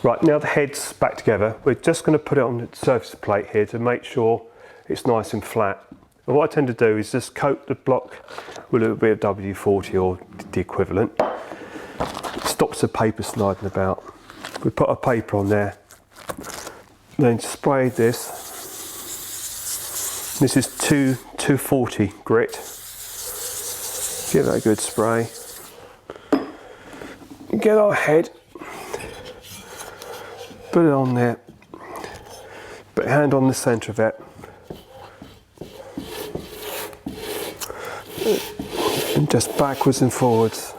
Right, now the head's back together, we're just going to put it on the surface plate here to make sure it's nice and flat. And what I tend to do is just coat the block with a little bit of W40 or the equivalent. It stops the paper sliding about. We put a paper on there, then spray this. This is 240 grit. Give that a good spray. Get our head, put it on there, put your hand on the centre of it, and just backwards and forwards.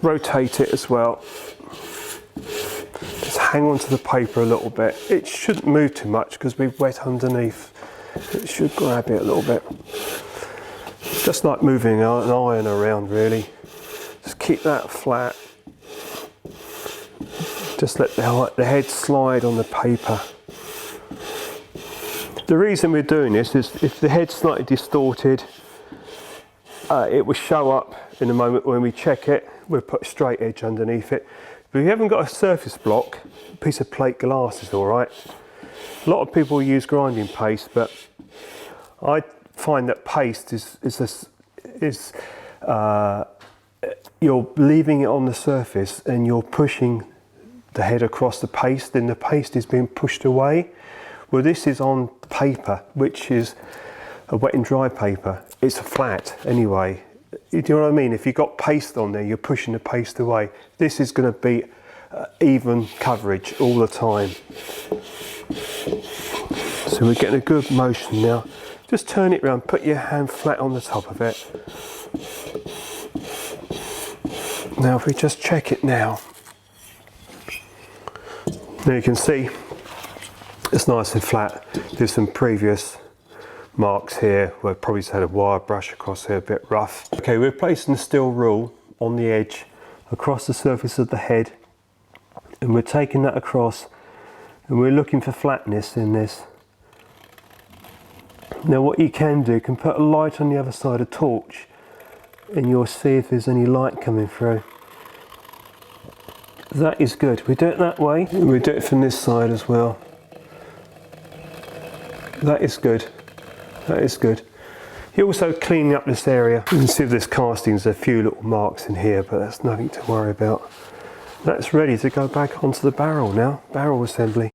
Rotate it as well. Just hang on to the paper a little bit. It shouldn't move too much because we're wet underneath. It should grab it a little bit. Just like moving an iron around, really. Just keep that flat. Just let the head slide on the paper. The reason we're doing this is if the head's slightly distorted, it will show up in a moment when we check it. We'll put a straight edge underneath it. But if you haven't got a surface block, a piece of plate glass is all right. A lot of people use grinding paste, but I find that paste is you're leaving it on the surface and you're pushing the head across the paste, then the paste is being pushed away. Well, this is on paper, which is a wet and dry paper. It's flat anyway. Do you know what I mean? If you've got paste on there, you're pushing the paste away. This is going to be even coverage all the time. So we're getting a good motion now. Just turn it around, put your hand flat on the top of it. Now if we just check it now. Now you can see it's nice and flat. There's some previous marks here where probably just had a wire brush across here, a bit rough. Okay, we're placing the steel rule on the edge across the surface of the head, and we're taking that across and we're looking for flatness in this. Now what you can do, you can put a light on the other side, a torch, and you'll see if there's any light coming through. That is good. We do it that way, and we do it from this side as well. That is good. That is good. You're also cleaning up this area. You can see this casting, there's a few little marks in here, but that's nothing to worry about. That's ready to go back onto the barrel now, barrel assembly.